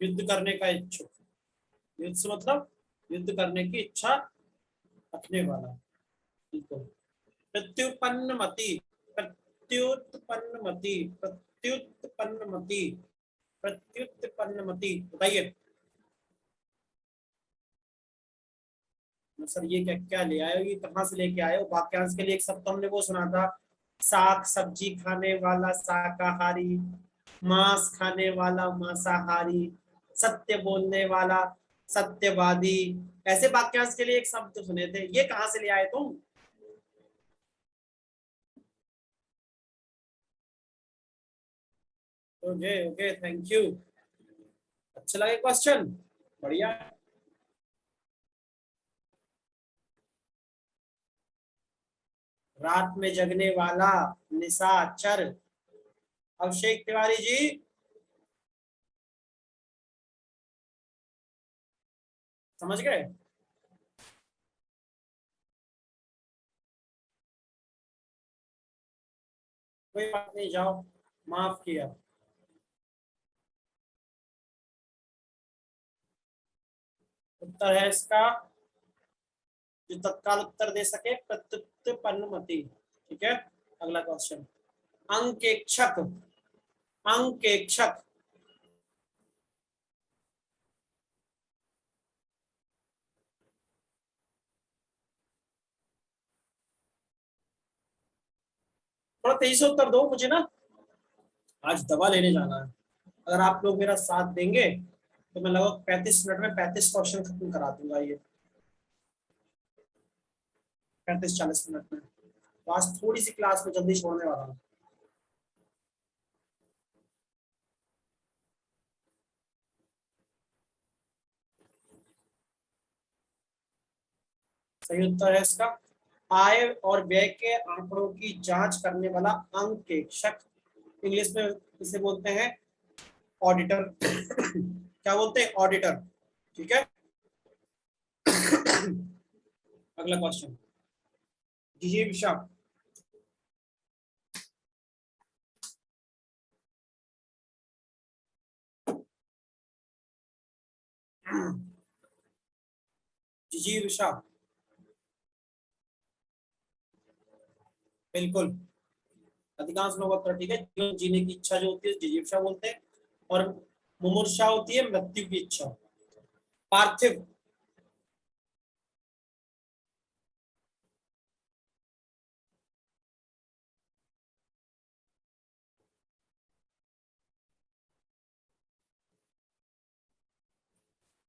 युद्ध करने का इच्छुक। युद्ध से मतलब युद्ध करने की इच्छा रखने वाला। बिल्कुल। प्रत्युत्पन्नमति, प्रत्युत्पन्नमति, प्रत्युत्पन्नमति, प्रत्युत्पन्नमति, बताइए सर ये क्या क्या ले आए हो, ये कहाँ से लेके आए हो? वाक्यांश के लिए एक शब्द तो हमने वो सुना था, साग सब्जी खाने वाला शाकाहारी, मांस खाने वाला मांसाहारी, सत्य बोलने वाला सत्यवादी। ऐसे वाक्यांश के लिए एक शब्द तो सुने थे, ये कहाँ से ले आए तुम? Okay okay, thank you. अच्छा लगे क्वेश्चन? बढ़िया। रात में जगने वाला निशाचर। अभिषेक तिवारी जी, समझ गए? कोई बात नहीं, जाओ, माफ किया। उत्तर है इसका, जो तत्काल उत्तर दे सके, प्रत्युत्पन्नमति। ठीक है, अगला क्वेश्चन। अंकेक्षक, अंकेक्षक। थोड़ा तेजी से उत्तर दो मुझे ना, आज दवा लेने जाना है। अगर आप लोग मेरा साथ देंगे तो मैं लगभग 35 मिनट में 35 क्वेश्चन खत्म करा दूंगा, ये 35-40 मिनट में। तो आज थोड़ी सी क्लास में जल्दी छोड़ने वाला हूँ। सही उत्तर है इसका, आय और व्यय के आंकड़ों की जांच करने वाला अंकेक्षक। इंग्लिश में इसे बोलते हैं ऑडिटर। क्या बोलते हैं? ऑडिटर। ठीक है। अगला क्वेश्चन। जिजीविषा। जिजीविषा, बिल्कुल। अधिकांश लोगों का उत्तर ठीक है। जीवन जीने की इच्छा जो होती है जिजीविषा बोलते हैं, और मुमूर्षा होती है मृत्यु की इच्छा। पार्थिव,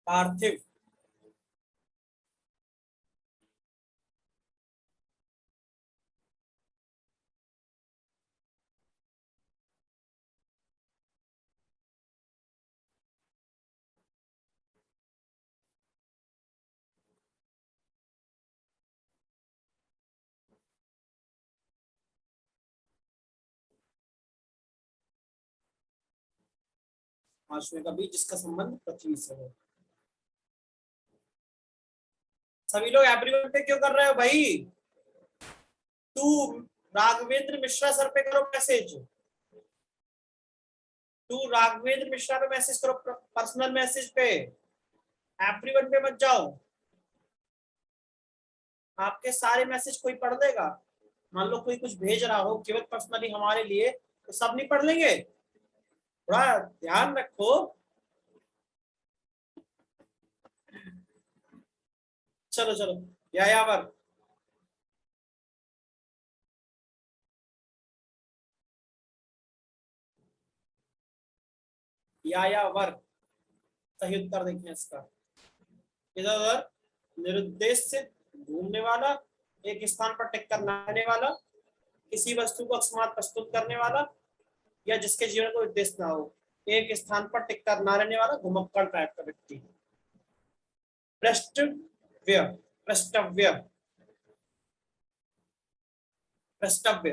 पार्थिव। 5वें का बीज जिसका संबंध पृथ्वी से है। सभी लोग एवरीवन पे क्यों कर रहे हो भाई? तू राघवेंद्र मिश्रा सर पे करो मैसेज, तू राघवेंद्र मिश्रा पे मैसेज करो, पर्सनल मैसेज पे, एवरीवन पे मत जाओ। आपके सारे मैसेज कोई पढ़ लेगा? मान लो कोई कुछ भेज रहा हो केवल पर्सनली हमारे लिए, तो सब नहीं पढ़ लेंगे? थोड़ा ध्यान रखो। चलो चलो, यायावर। यायावर सही उत्तर देखिए इसका। इधर उधर निरुद्देश से घूमने वाला, एक स्थान पर टिक कर न रहने वाला, किसी वस्तु को अकस्मात प्रस्तुत करने वाला, या जिसके जीवन को उद्देश्य ना हो, एक स्थान पर टिक कर न रहने वाला, घुमक्कड़ टाइप का व्यक्ति। पृष्ठव्य, पृष्ठव्य, पृष्ठव्य,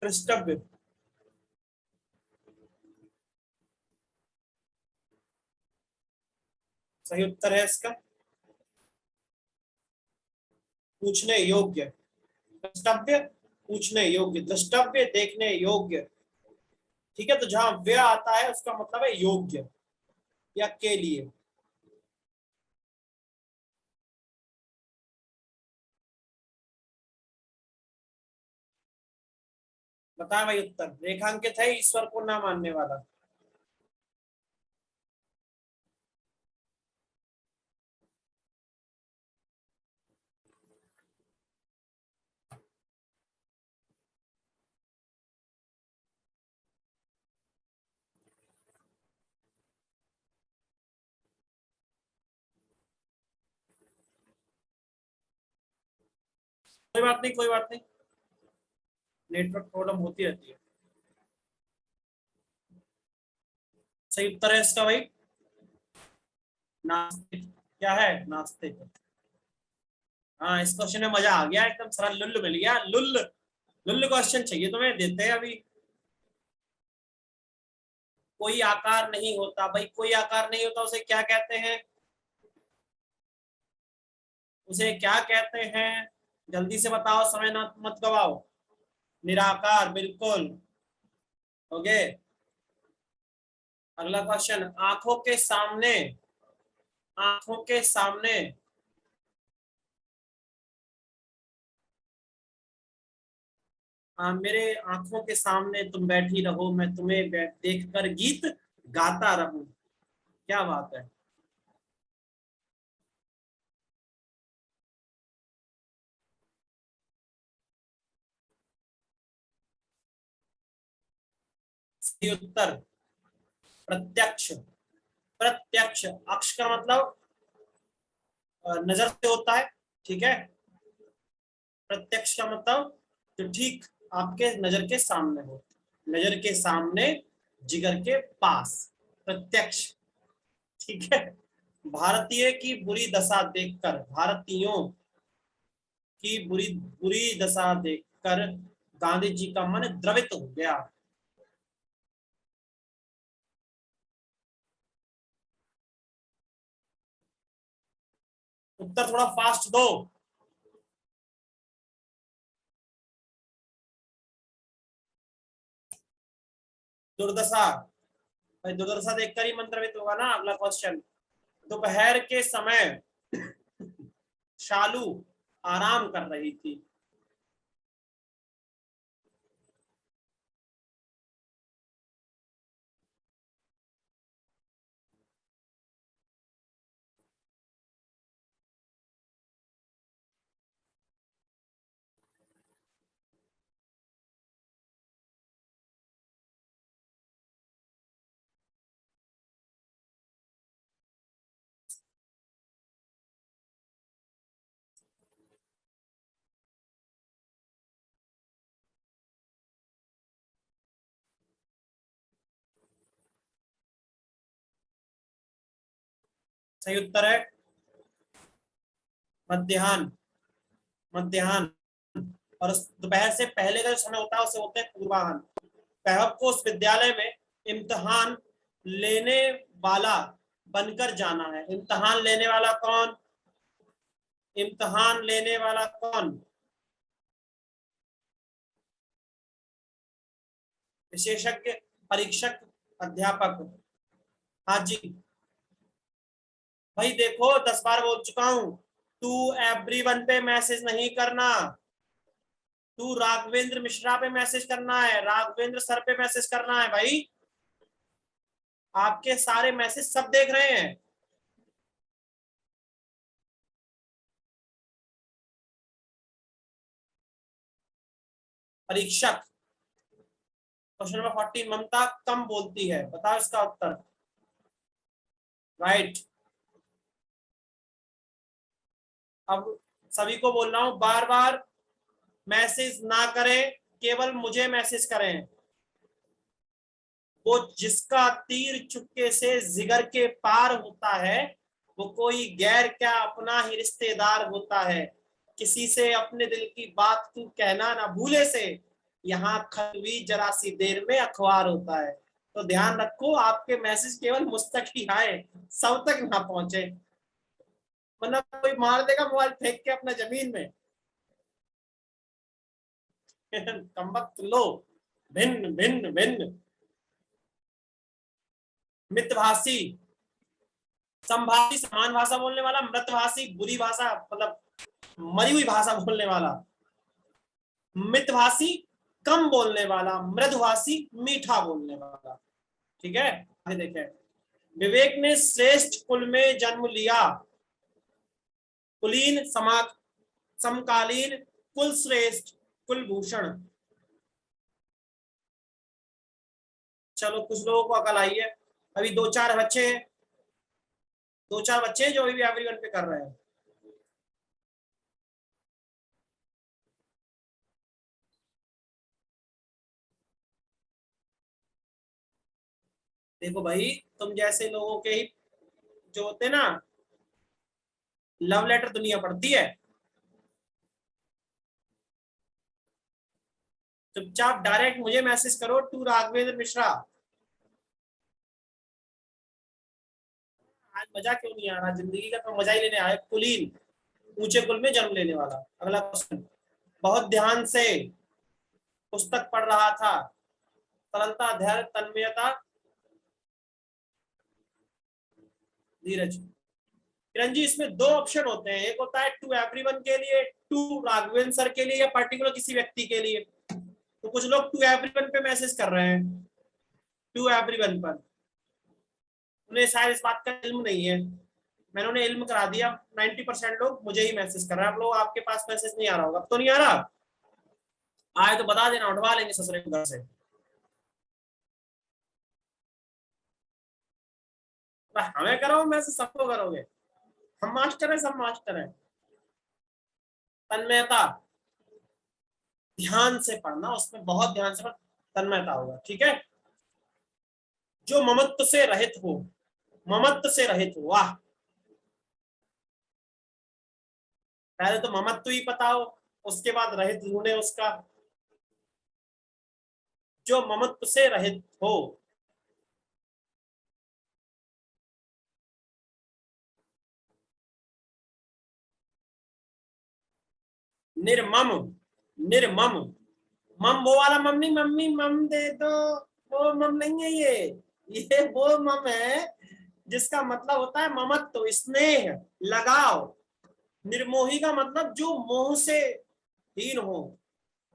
पृष्ठव्य। सही उत्तर है इसका। पूछने योग्य, द्रष्टव्य पूछने योग्य, द्रष्टव्य देखने योग्य, ठीक है। तो जहां वे आता है उसका मतलब है योग्य या के लिए। बताएं भाई उत्तर। रेखांकित है ईश्वर को ना मानने वाला। कोई बात नहीं, कोई बात नहीं, नेटवर्क प्रॉब्लम होती रहती है। सही उत्तर है इसका भाई नास्तिक। क्या है? नास्तिक। हाँ, इस क्वेश्चन में मजा आ गया, एकदम सारा लुल्ल मिल गया। लुल्ल लुल्ल क्वेश्चन चाहिए तुम्हें, देते हैं अभी। कोई आकार नहीं होता भाई, कोई आकार नहीं होता, उसे क्या कहते हैं? उसे क्या कहते हैं? जल्दी से बताओ, समय ना मत गवाओ। निराकार, बिल्कुल। ओके। अगला क्वेश्चन, आंखों के सामने, आंखों के सामने मेरे आंखों के सामने तुम बैठी रहो, मैं तुम्हें देखकर गीत गाता रहूं। क्या बात है। सही उत्तर प्रत्यक्ष। प्रत्यक्ष, अक्ष का मतलब नजर से होता है, ठीक है। प्रत्यक्ष का मतलब जो ठीक आपके नजर के सामने हो, नजर के सामने, जिगर के पास, प्रत्यक्ष, ठीक है। भारतीय की बुरी दशा देखकर, भारतीयों की बुरी बुरी दशा देखकर गांधी जी का मन द्रवित हो गया। उत्तर थोड़ा फास्ट दो। दुर्दशा। भाई दुर्दशा देखकर ही मन द्रवित होगा ना। अगला क्वेश्चन, दोपहर के समय शालू आराम कर रही थी। सही उत्तर है मध्याह्न। मध्याह्न। और दोपहर से पहले का जो समय होता है उसे होते हैं पूर्वाह्न। वैभव को उस विद्यालय में इम्तिहान लेने वाला बनकर जाना है। इम्तिहान लेने वाला कौन? इम्तिहान लेने वाला कौन? विशेषज्ञ, परीक्षक, अध्यापक। हाँ जी। भाई देखो 10 बार बोल चुका हूं, तू एवरीवन पे मैसेज नहीं करना, तू राघवेंद्र मिश्रा पे मैसेज करना है, राघवेंद्र सर पे मैसेज करना है भाई। आपके सारे मैसेज सब देख रहे हैं। परीक्षक। क्वेश्चन नंबर 14, ममता कम बोलती है, बताओ इसका उत्तर। राइट। अब सभी को बोल रहा हूं, बार बार मैसेज ना करें, केवल मुझे मैसेज करें। वो जिसका तीर चुपके से जिगर के पार होता है, वो कोई गैर क्या अपना ही रिश्तेदार होता है। किसी से अपने दिल की बात तू कहना ना भूले से, यहाँ खत हुई जरा सी देर में अखबार होता है। तो ध्यान रखो, आपके मैसेज केवल मुझ तक ही आए, सब तक ना पहुंचे, वरना कोई मार देगा मोबाइल फेंक के अपना जमीन में। कमबख्त लो, भिन्न भिन्न भिन्न। मितभाषी, समभाषी समान भाषा बोलने वाला, मृतभाषी बुरी भाषा मतलब मरी हुई भाषा बोलने वाला, मितभाषी कम बोलने वाला, मृदुभाषी मीठा बोलने वाला। ठीक है, आगे देखें। विवेक ने श्रेष्ठ कुल में जन्म लिया, कुलीन, समकालीन, कुल श्रेष्ठ, कुलभूषण। चलो कुछ लोगों को अकल आई है। अभी दो चार बच्चे हैं, दो चार बच्चे जो अभी एवरीवन पे कर रहे हैं। देखो भाई, तुम जैसे लोगों के ही जो होते हैं ना, लव लेटर दुनिया पढ़ती है। चुपचाप डायरेक्ट मुझे मैसेज करो, टू राघवेंद्र मिश्रा। आज मजा क्यों नहीं आ रहा? जिंदगी का तो मजा ही लेने आए। कुलीन, ऊंचे कुल में जन्म लेने वाला। अगला क्वेश्चन। बहुत ध्यान से पुस्तक पढ़ रहा था, सरलता, धैर्य, तन्मयता, धीरज। किरण जी, इसमें दो ऑप्शन होते हैं, एक होता है टू एवरीवन के लिए, टू राघवेंद्र सर के लिए, या पर्टिकुलर किसी व्यक्ति के लिए। तो कुछ लोग टू एवरीवन पे मैसेज कर रहे हैं, टू एवरीवन पर। उन्हें शायद इस बात का इल्म नहीं है, मैंने उन्हें इल्म करा दिया। 90% लोग मुझे ही मैसेज कर रहे हैं। आप लोग, आपके पास मैसेज नहीं आ रहा होगा। अब तो नहीं आ रहा, आए तो बता देना, उठवा लेंगे ससुरे के घर से। हमें करो मैसेज, सबको करोगे? हम मास्टर है, सब मास्टर है। तन्मयता, ध्यान से पढ़ना, उसमें बहुत ध्यान से पढ़, तन्मयता होगा। ठीक है। जो ममत्व से रहित हो, ममत्व से रहित हो, वाह। पहले तो ममत्व ही पता हो, उसके बाद रहित ढूंढे उसका। जो ममत्व से रहित हो, निर्मम, निर्मम। मम वो वाला मम नहीं, मम्मी मम दे दो, वो मम नहीं है ये वो मम है जिसका मतलब होता है ममत्व, स्नेह, लगाव। निर्मोही का मतलब जो मोह से हीन हो,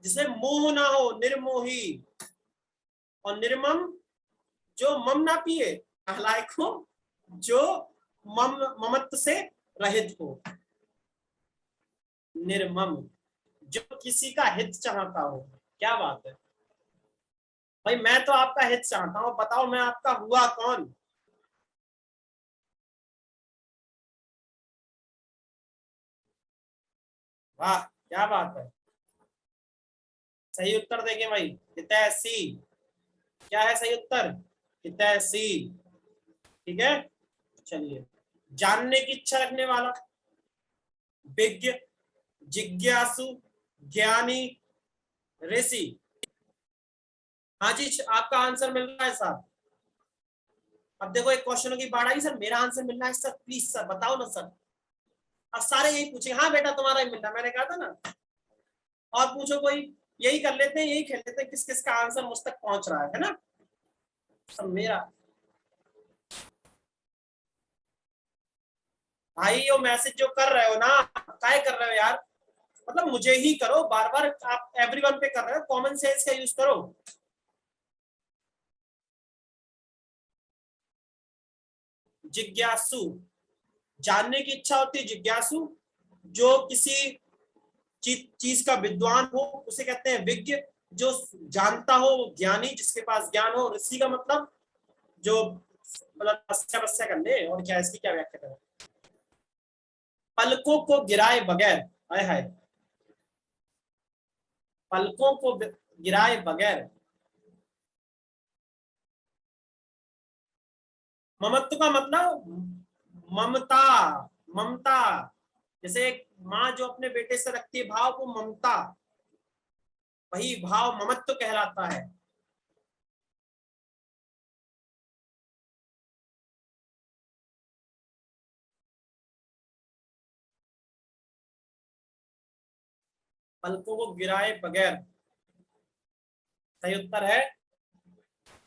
जिसे मोह ना हो, निर्मोही। और निर्मम, जो मम ना पिए, नालायक हो, जो ममत्व से रहित हो। निर्मम, जो किसी का हित चाहता हो। क्या बात है भाई, मैं तो आपका हित चाहता हूं, बताओ मैं आपका हुआ कौन? वाह, क्या बात है। सही उत्तर देंगे भाई, हितैषी। क्या है सही उत्तर? हितैषी। ठीक है, चलिए। जानने की इच्छा रखने वाला, विज्ञ, जिज्ञासु, ज्ञानी, ऋषि। हाँ जी, आपका आंसर मिल रहा है साहब। अब देखो, एक क्वेश्चन की बाढ़ आई, सर मेरा आंसर मिलना है सर, प्लीज सर बताओ ना सर। अब सारे यही पूछे, हाँ बेटा तुम्हारा ही मिलना, मैंने कहा था ना। और पूछो कोई, यही कर लेते हैं, यही खेल लेते हैं, किस किस का आंसर मुझ तक पहुंच रहा है ना। सब मेरा। भाई वो मैसेज जो कर रहे हो ना, काय कर रहे हो यार? मतलब मुझे ही करो बार बार, आप एवरीवन पे कर रहे हो, कॉमन सेंस का यूज करो। जिज्ञासु, जानने की इच्छा होती है जिज्ञासु। जो किसी चीज का विद्वान हो उसे कहते हैं विज्ञ। जो जानता हो वो ज्ञानी, जिसके पास ज्ञान हो। ऋषि का मतलब जो मतलब तपस्या वस्या कर ले, और क्या इसकी क्या व्याख्या करें। पलकों को गिराए बगैर, हाय हाय, पलकों को गिराए बगैर। ममत्व का मतलब ममता, ममता। जैसे एक माँ जो अपने बेटे से रखती है भाव, को ममता, वही भाव ममत्व कहलाता है। पलकों को गिराए बगैर, सही उत्तर है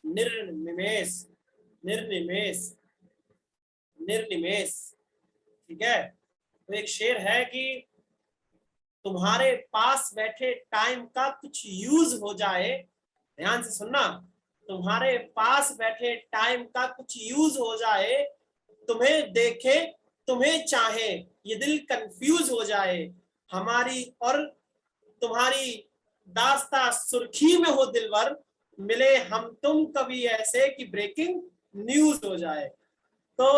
निर्निमेष। निर्निमेष, निर्निमेष। ठीक है, तो एक शेर है कि तुम्हारे पास बैठे टाइम का कुछ यूज हो जाए, ध्यान से सुनना, तुम्हारे पास बैठे टाइम का कुछ यूज हो जाए, तुम्हें देखे तुम्हें चाहे ये दिल कंफ्यूज हो जाए, हमारी और तुम्हारी दास्ता सुर्खी में हो दिलवर, मिले हम तुम कभी ऐसे कि ब्रेकिंग न्यूज हो जाए। तो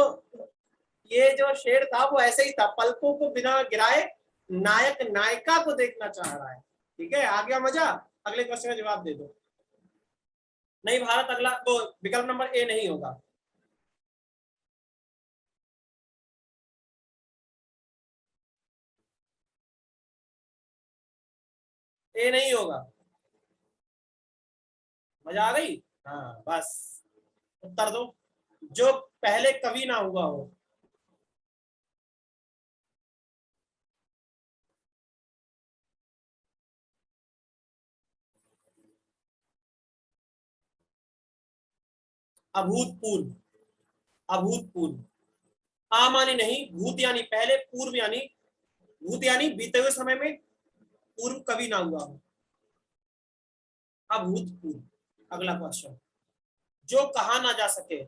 ये जो शेर था वो ऐसे ही था, पलकों को बिना गिराए नायक नायिका को देखना चाह रहा है। ठीक है, आ गया मजा? अगले क्वेश्चन का जवाब दे दो। नहीं भारत, अगला वो विकल्प नंबर ए नहीं होगा। ए नहीं होगा। मजा आ गई? हाँ बस, उत्तर दो जो पहले कभी ना हुआ हो। अभूतपूर्व। अभूतपूर्व। आ मानी नहीं, भूत यानी पहले, पूर्व यानी भूत यानी बीते हुए समय में, पूर्व कभी ना हुआ हो। अभूतपूर्व। अगला क्वेश्चन, जो कहा ना जा सके।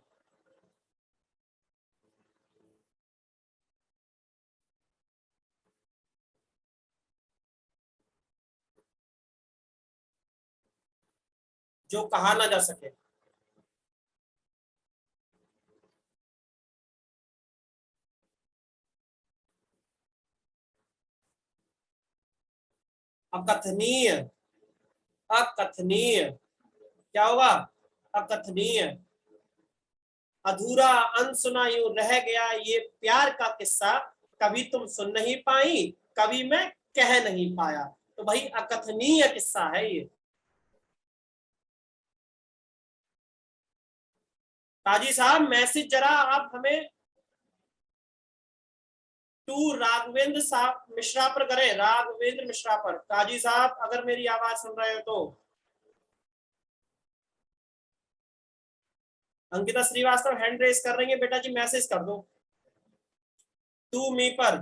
जो कहा ना जा सके। अकथनीय। अकथनीय। क्या होगा? अकथनीय। अधूरा अनसुना यूं रह गया ये प्यार का किस्सा, कभी तुम सुन नहीं पाई, कभी मैं कह नहीं पाया। तो भाई अकथनीय किस्सा है ये। काजी साहब मैसेज जरा आप हमें टू राघवेंद्र साहब मिश्रा पर करें, राघवेंद्र मिश्रा पर। काजी साहब अगर मेरी आवाज सुन रहे हो तो। अंकिता श्रीवास्तव हैंड रेस कर रही है, बेटा जी मैसेज कर दो टू मी पर।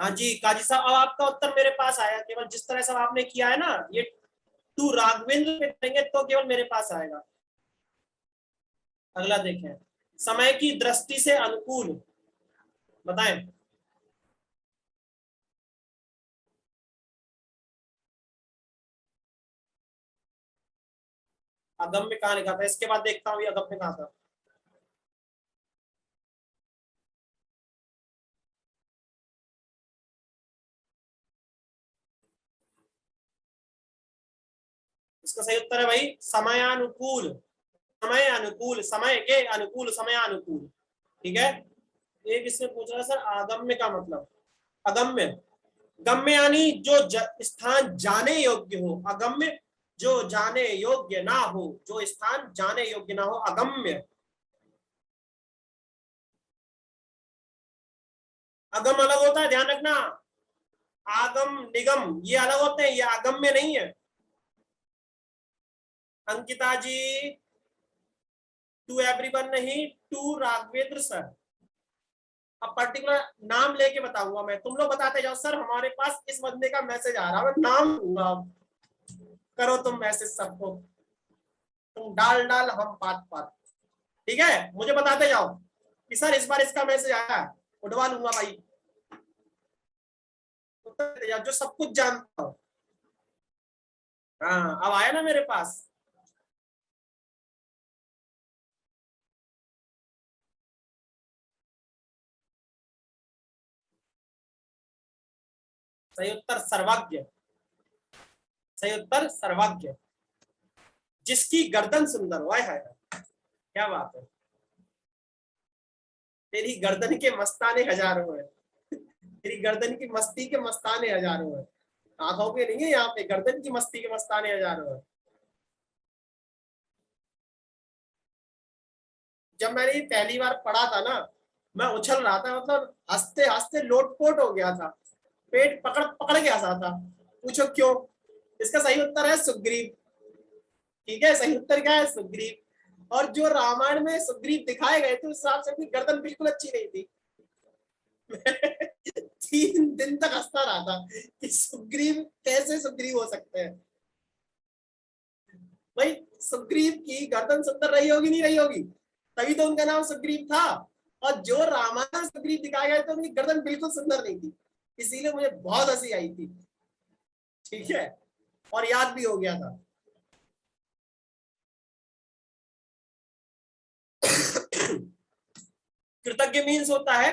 हाँ जी काजी साहब, अब आपका उत्तर मेरे पास आया, केवल जिस तरह से आपने किया है ना, ये टू राघवेंद्र पे करेंगे तो केवल मेरे पास आएगा। अगला देखें, समय की दृष्टि से अनुकूल, बताएं। अगम में कहा लिखा था? इसके बाद देखता हूँ ये अगम में कहा था। इसका सही उत्तर है भाई समयानुकूल। समय अनुकूल, समय के अनुकूल, समयानुकूल। ठीक है, एक इसमें पूछ रहा है सर आगम्य का मतलब। अगम्य, गम्य यानी जो स्थान जाने योग्य हो। अगम्य जो जाने योग्य ना हो, जो स्थान जाने योग्य ना हो, अगम्य। अगम अलग होता है, ध्यान रखना। आगम निगम ये अलग होते हैं, ये अगम्य नहीं है। अंकिता जी, टू एवरीवन नहीं, टू राघवेंद्र सर। अब पर्टिकुलर नाम लेके बताऊंगा मैं, तुम लोग बताते जाओ सर हमारे पास इस बंदे का मैसेज आ रहा है, नाम दूंगा। करो तुम मैसेज सबको, तुम डाल डाल हम पात पात। ठीक है, मुझे बताते जाओ कि सर इस बार इसका मैसेज आया है, उठवा लूंगा भाई। जो सब कुछ जानता हो। हाँ अब आया ना मेरे पास। सही उत्तर सर्वज्ञ। सही उत्तर सर्वज्ञ। जिसकी गर्दन सुंदर हो, है क्या बात है। तेरी गर्दन के मस्ताने हजारों है। तेरी गर्दन की मस्ती के मस्ताने हजारों है। आंखों के नहीं है यहाँ पे, गर्दन की मस्ती के मस्ताने हजारों है। जब मैंने ये पहली बार पढ़ा था ना, मैं उछल रहा था, मतलब हंसते हंसते लोटपोट हो गया था, पेट पकड़ पकड़ गया था। पूछो क्यों? इसका सही उत्तर है सुग्रीव। ठीक है, सही उत्तर क्या है? सुग्रीव। और जो रामायण में सुग्रीव दिखाए गए थे उस हिसाब से अपनी गर्दन बिल्कुल अच्छी नहीं थी। 3 दिन तक हंसता रहा था कि सुग्रीव कैसे सुग्रीव हो सकते हैं। भाई सुग्रीव की गर्दन सुंदर रही होगी नहीं रही होगी, तभी तो उनका नाम सुग्रीव था। और जो रामायण सुग्रीव दिखाए गए थे उनकी गर्दन बिल्कुल सुंदर नहीं थी, इसीलिए मुझे बहुत हंसी आई थी। ठीक है, और याद भी हो गया था। कृतज्ञ मीन्स होता है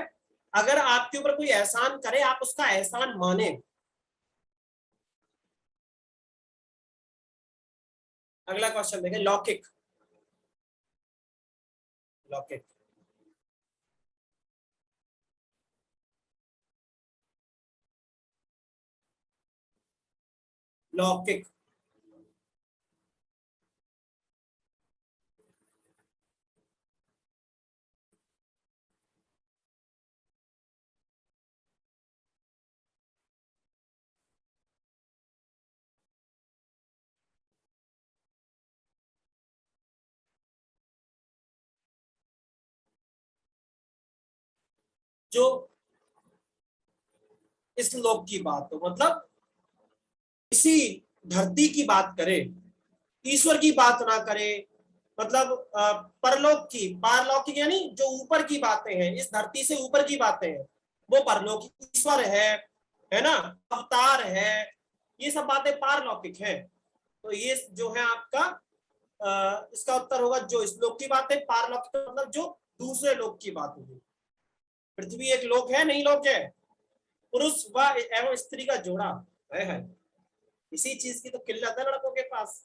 अगर आपके ऊपर कोई एहसान करे आप उसका एहसान माने। अगला क्वेश्चन देखें, लौकिक। लौकिक, लौकिक। जो इस लोक की बात हो, मतलब इसी धरती की बात करे, ईश्वर की बात ना करे, मतलब परलोक की, पारलौकिक यानी जो ऊपर की बातें हैं, इस धरती से ऊपर की बातें हैं, वो परलौकिक। ईश्वर है ना, अवतार है, ये सब बातें पारलौकिक है। तो ये जो है आपका इसका उत्तर होगा जो इस लोक की बात है, पारलौकिक मतलब जो दूसरे लोक की बात होगी। पृथ्वी एक लोक है, नहीं लोक है? पुरुष व एवं स्त्री का जोड़ा है। इसी चीज की तो किल्लत है लड़कों के पास,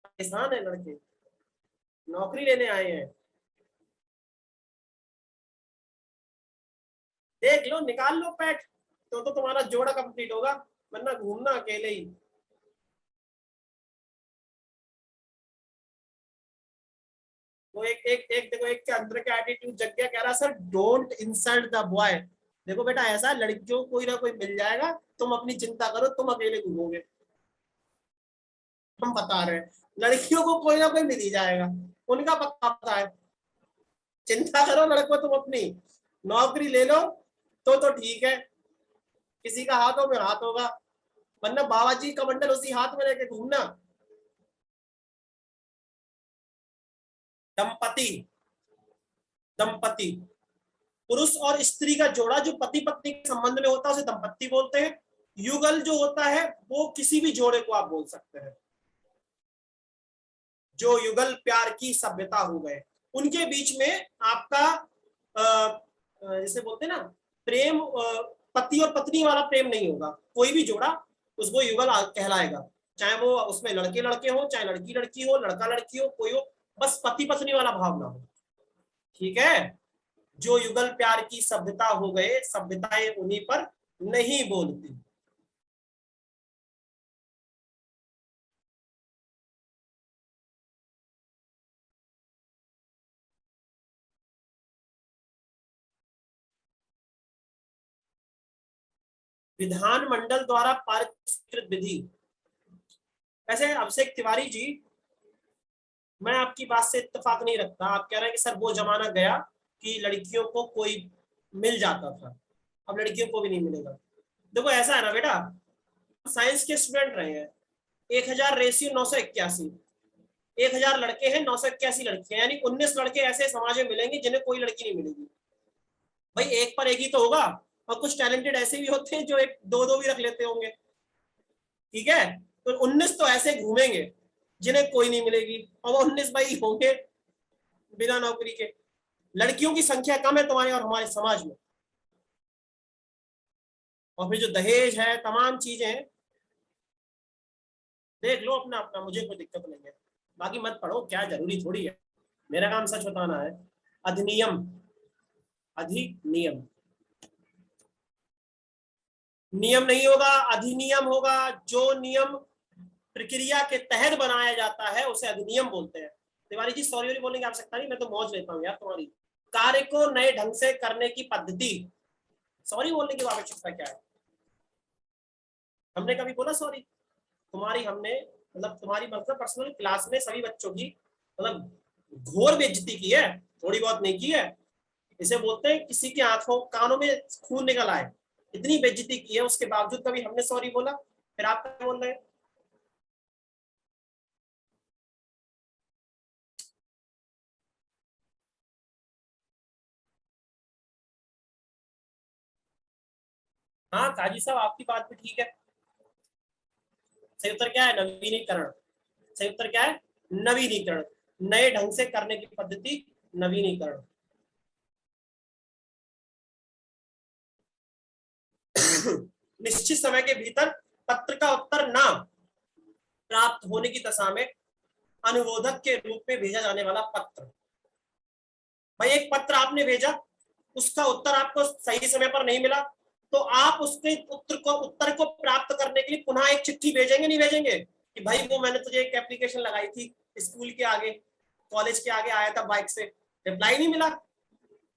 परेशान है लड़के, नौकरी लेने आए हैं। देख लो, निकाल लो पैट, तो तुम्हारा जोड़ा कंप्लीट होगा, वरना घूमना अकेले ही। वो एक एक एक देखो, एक के अंदर का एटीट्यूड जग गया, कह रहा sir don't insult the boy. देखो बेटा, ऐसा लड़कियों को कोई ना कोई मिल जाएगा, तुम अपनी चिंता करो, तुम अकेले घूमोगे। हम बता रहे हैं, लड़कियों को कोई ना कोई मिल ही जाएगा, उनका पक्का पता है। चिंता करो लड़को, तुम अपनी नौकरी ले लो तो ठीक है, किसी का हाथों में हाथ होगा, वरना बाबा जी कमंडल उसी हाथ में लेके घूमना। दंपति, दंपति, पुरुष और स्त्री का जोड़ा जो पति पत्नी के संबंध में होता है उसे दंपत्ति बोलते हैं। युगल जो होता है वो किसी भी जोड़े को आप बोल सकते हैं, जो युगल प्यार की सभ्यता हो गए, उनके बीच में आपका जैसे बोलते हैं ना प्रेम, पति और पत्नी वाला प्रेम नहीं होगा, कोई भी जोड़ा उसको युगल कहलाएगा, चाहे वो उसमें लड़के लड़के हो, चाहे लड़की लड़की हो, लड़का लड़की हो, कोई हो, बस पति पत्नी वाला भाव ना हो। ठीक है, जो युगल प्यार की सभ्यता हो गए, सभ्यताएं उन्हीं पर नहीं बोलती। विधानमंडल द्वारा पारित स्वीकृत विधि। वैसे अभिषेक तिवारी जी, मैं आपकी बात से इत्तेफाक नहीं रखता। आप कह रहे हैं कि सर वो जमाना गया कि लड़कियों को कोई मिल जाता था, अब लड़कियों को भी नहीं मिलेगा। देखो ऐसा है ना बेटा, साइंस के स्टूडेंट रहे हैं, 1000 रेशियो 981, 1000 लड़के हैं, 981 लड़कियां, यानी 19 लड़के ऐसे समाज में मिलेंगे जिन्हें कोई लड़की नहीं मिलेगी। भाई एक पर एक ही तो होगा, और कुछ टैलेंटेड ऐसे भी होते हैं जो एक दो दो भी रख लेते होंगे। ठीक है, तो 19 तो ऐसे घूमेंगे जिन्हें कोई नहीं मिलेगी, और वो 19 भाई होंगे बिना नौकरी के। लड़कियों की संख्या कम है तुम्हारे और हमारे समाज में, और फिर जो दहेज है, तमाम चीजें हैं, देख लो अपना अपना, मुझे कोई दिक्कत नहीं है। बाकी मत पढ़ो, क्या जरूरी थोड़ी है, मेरा काम सच बताना है। अधिनियम, अधिनियम, नियम नहीं होगा, अधिनियम होगा। जो नियम प्रक्रिया के तहत बनाया जाता है उसे अधिनियम बोलते हैं। तिवारी जी सॉरी बोलने की आवश्यकता नहीं, मैं तो मौज लेता हूँ यार तुम्हारी। कार्य को नए ढंग से करने की पद्धति। सॉरी बोलने की आवश्यकता क्या है? हमने कभी बोला सॉरी? तुम्हारी हमने मतलब तुम्हारी मतलब पर्सनल क्लास में सभी बच्चों की मतलब घोर बेइज्जती की है, थोड़ी बहुत नहीं की है। इसे बोलते हैं किसी के आंखों कानों में खून निकल आए, इतनी बेइज्जती की है, उसके बावजूद कभी हमने सॉरी बोला? फिर आप क्या बोल रहे हैं? हाँ काजी साहब, आपकी बात भी ठीक है। सही उत्तर क्या है? नवीनीकरण। सही उत्तर क्या है? नवीनीकरण। नए ढंग से करने की पद्धति नवीनीकरण। निश्चित समय के भीतर पत्र का उत्तर ना प्राप्त होने की दशा में अनुमोदक के रूप में भेजा जाने वाला पत्र। भाई एक पत्र आपने भेजा, उसका उत्तर आपको सही समय पर नहीं मिला, तो आप उसके उत्तर को प्राप्त करने के लिए पुनः एक चिट्ठी भेजेंगे नहीं भेजेंगे कि भाई वो मैंने तुझे एक एप्लीकेशन लगाई थी स्कूल के आगे, कॉलेज के आगे आया था बाइक से, रिप्लाई नहीं मिला?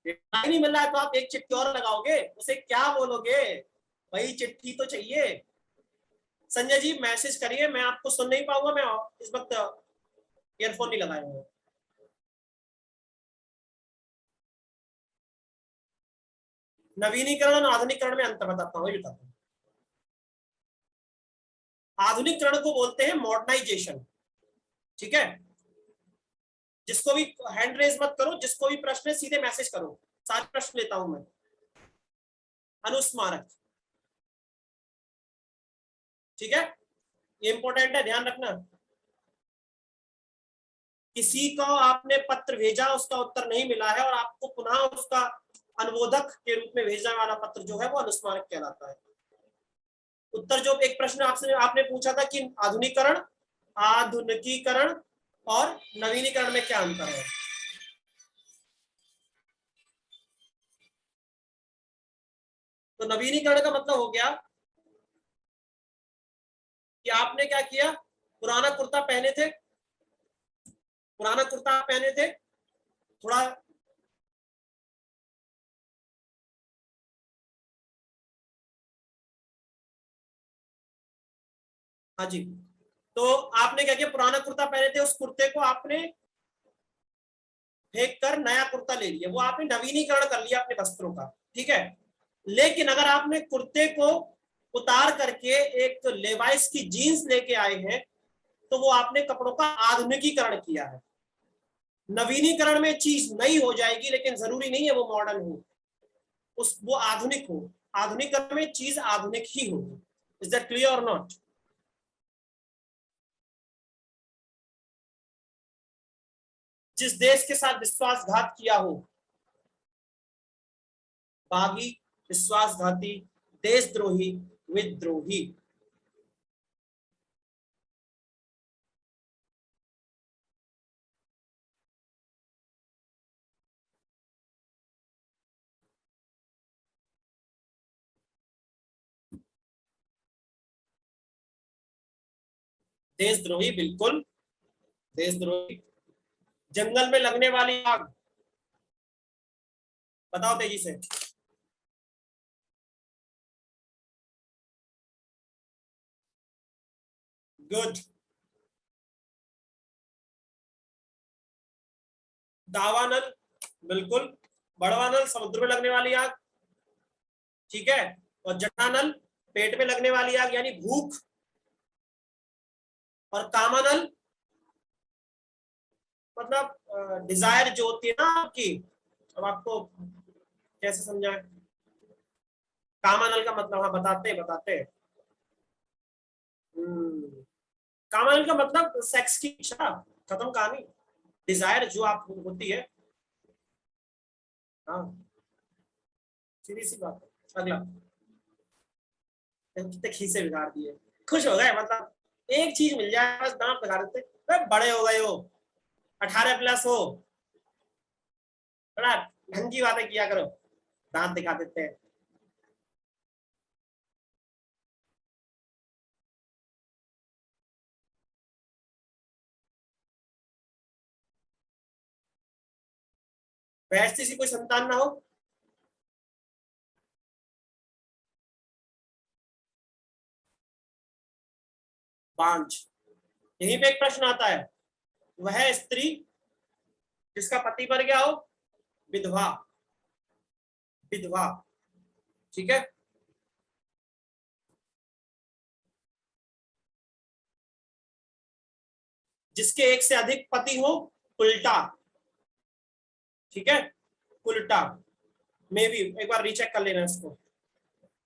रिप्लाई नहीं मिल रहा है तो आप एक चिट्ठी और लगाओगे, उसे क्या बोलोगे? भाई चिट्ठी तो चाहिए। संजय जी मैसेज करिए, मैं आपको सुन नहीं पाऊंगा, मैं इस वक्त ईयरफोन नहीं लगाया हूँ। नवीनीकरण और आधुनिकरण में अंतर बताता हूँ, बताता हूँ। आधुनिकरण को बोलते हैं मॉडर्नाइजेशन। ठीक है? जिसको भी हैंड रेज मत करो, जिसको भी प्रश्न है सीधे मैसेज करो, सारे प्रश्न लेता हूं मैं। अनुस्मारक। ठीक है, ये इंपॉर्टेंट है, ध्यान रखना। किसी को आपने पत्र भेजा, उसका उत्तर नहीं मिला है और आपको पुनः उसका अनुमोदक के रूप में भेजने वाला पत्र जो है वो अनुस्मारक कहलाता है। उत्तर जो एक प्रश्न आपसे आपने पूछा था कि आधुनिकरण, आधुनिकीकरण और नवीनीकरण में क्या अंतर है? तो नवीनीकरण का मतलब हो गया कि आपने क्या किया, पुराना कुर्ता पहने थे, पुराना कुर्ता पहने थे, थोड़ा। हाँ जी। तो आपने क्या किया, पुराना कुर्ता पहने थे, उस कुर्ते को आपने फेंक कर नया कुर्ता ले लिया, वो आपने नवीनीकरण कर लिया अपने वस्त्रों का। ठीक है? लेकिन अगर आपने कुर्ते को उतार करके एक लेवाइस की जीन्स लेके आए हैं, तो वो आपने कपड़ों का आधुनिकीकरण किया है। नवीनीकरण में चीज नई हो जाएगी, लेकिन जरूरी नहीं है वो मॉडर्न हो, उस वो आधुनिक हो। आधुनिकरण में चीज आधुनिक ही होगी। इज दैट क्लियर और नॉट? जिस देश के साथ विश्वासघात किया हो, बागी, विश्वासघाती, देशद्रोही, विद्रोही। देशद्रोही बिल्कुल, देशद्रोही। जंगल में लगने वाली आग, बताओ तेजी से। गुड। दावानल, बिल्कुल। बड़वानल समुद्र में लगने वाली आग। ठीक है? और जटानल पेट में लगने वाली आग यानी भूख। और कामानल मतलब डिजायर जो होती है ना आपकी। अब आपको कैसे समझाएं? कामानल का मतलब, हाँ बताते हैं बताते हैं। कामन का मतलब सेक्स की इच्छा, खत्म कहानी। डिजायर जो आप होती है। हाँ, सीधी सी बात है। अगला। कितने खीसे बिगाड़ दिए, खुश हो गए मतलब एक चीज मिल जाए बस दांत बिगाड़ देते। बड़े हो गए हो, 18+ हो, थोड़ा ढंग की बातें किया करो, दांत दिखा देते हैं। वैश्य से कोई संतान ना हो, बांझ। यहीं पे एक प्रश्न आता है, वह स्त्री जिसका पति मर गया हो, विधवा, विधवा। ठीक है, जिसके एक से अधिक पति हो, उल्टा। ठीक है, उल्टा में भी एक बार रीचेक कर लेना इसको।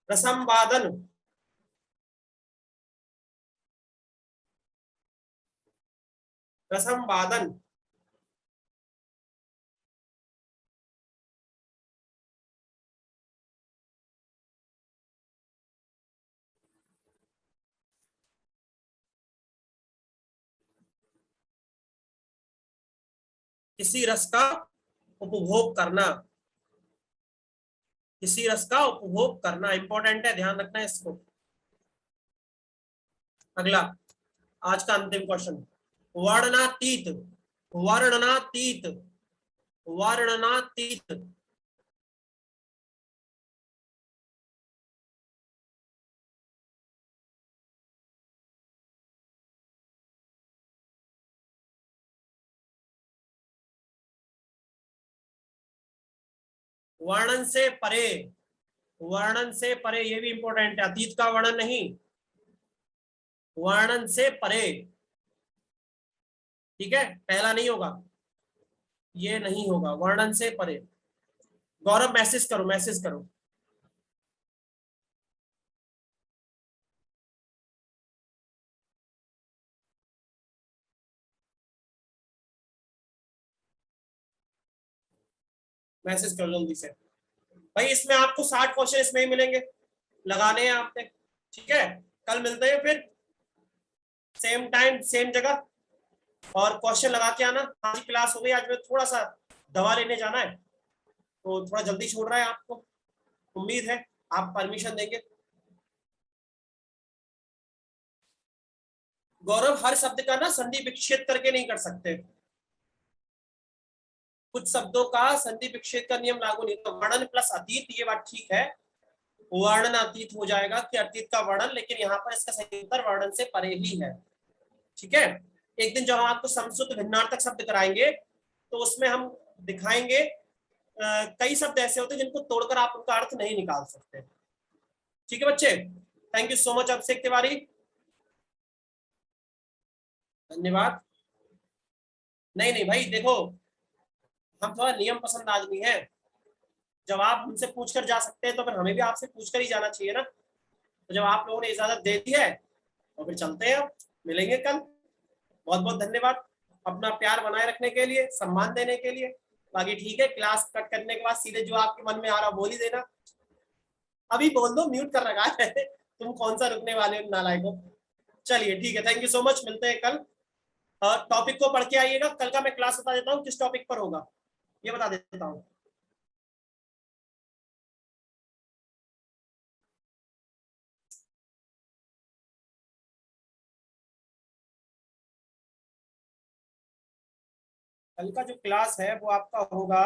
रसम वादन, किसी रस का उपभोग करना, किसी रस का उपभोग करना इंपॉर्टेंट है, ध्यान रखना है इसको। अगला, आज का अंतिम क्वेश्चन, वर्णनातीत, वर्णनातीत, वर्णनातीत। वर्णन से परे, वर्णन से परे, ये भी इंपॉर्टेंट है, अतीत का वर्णन नहीं, वर्णन से परे। ठीक है, पहला नहीं होगा, ये नहीं होगा, वर्णन से परे। गौरव मैसेज करो, मैसेज करो। मैसेज करो जल्दी से भाई। इसमें आपको 60 क्वेश्चन इसमें ही मिलेंगे, लगाने हैं आपने। ठीक है, कल मिलते हैं फिर, सेम टाइम सेम जगह, और क्वेश्चन लगा के आना। आज की क्लास हो गई, आज में थोड़ा सा दवा लेने जाना है, तो थोड़ा जल्दी छोड़ रहा है आपको, उम्मीद है आप परमिशन देंगे। गौरव, हर शब्द का ना संधि विच्छेद करके नहीं कर सकते, कुछ शब्दों का संधि विच्छेद का नियम लागू नहीं। तो वर्णन प्लस अतीत, ये बात ठीक है, वर्णन अतीत हो जाएगा कि अतीत का वर्णन, लेकिन यहाँ पर इसका सही उत्तर वर्णन से परे ही है। ठीक है, एक दिन जब हम आपको समश्रुत भिन्नार्थक शब्द कराएंगे, तो उसमें हम दिखाएंगे कई शब्द ऐसे होते हैं जिनको तोड़कर आप उनका अर्थ नहीं निकाल सकते। ठीक है बच्चे, thank you so much Abhishek Tiwari, धन्यवाद। नहीं नहीं भाई देखो, हम थोड़ा नियम पसंद आदमी है, जब आप हमसे पूछकर जा सकते हैं तो फिर हमें भी आपसे पूछकर ही जाना चाहिए ना। तो जब आप लोगों ने इजाजत दे दी है तो फिर चलते हैं, मिलेंगे कल। बहुत बहुत धन्यवाद अपना प्यार बनाए रखने के लिए, सम्मान देने के लिए। बाकी ठीक है, क्लास कट करने के बाद सीधे जो आपके मन में आ रहा बोल ही देना, अभी बोल दो, म्यूट कर रखा है तुम कौन सा रुकने वाले हो नालायकों। चलिए ठीक है, थैंक यू सो मच, मिलते हैं कल। टॉपिक को पढ़ के आइएगा, कल का मैं क्लास बता देता हूँ किस टॉपिक पर होगा, ये बता देता हूँ। कल का जो क्लास है वो आपका होगा,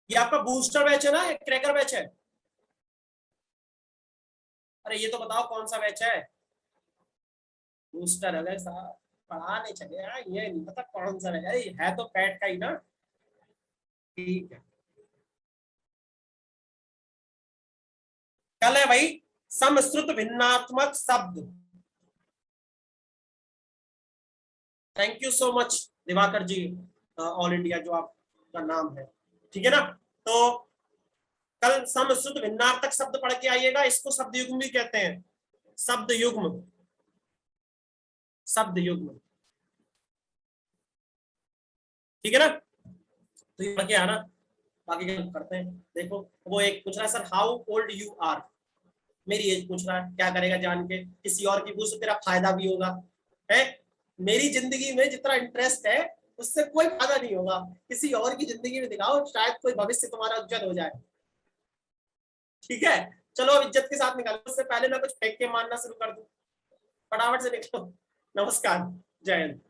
ये आपका बूस्टर बैच है ना, क्रैकर बैच है? अरे ये तो बताओ कौन सा बैच है? बूस्टर है साहब, पढ़ा नहीं चले यार, ये नहीं पता कौन सा है तो पैट का ही ना। ठीक है, कल है भाई समश्रुत भिन्नात्मक शब्द। Thank you so much Diwakar ji, all India जो आपका नाम है। ठीक है ना, तो कल समश्रुत भिन्नार्थक शब्द पढ़ के आइएगा, इसको शब्द युग्म भी कहते हैं, शब्द युग्म, शब्द युग्म। ठीक है ना, तो ये पढ़ के आना, बाकी क्या करते हैं। देखो वो एक पूछ रहा है, sir how old you are, मेरी एज पूछ रहा है, क्या करेगा जान के, किसी और की पूछ तो तेरा फायदा भी होगा है। मेरी जिंदगी में जितना इंटरेस्ट है उससे कोई फायदा नहीं होगा, किसी और की जिंदगी में दिखाओ, शायद कोई भविष्य तुम्हारा उज्जवल हो जाए। ठीक है, चलो अब इज्जत के साथ निकालो, उससे पहले मैं कुछ फेंक के मारना शुरू कर दूं, फटाफट से निकलो। नमस्कार, जय हिंद।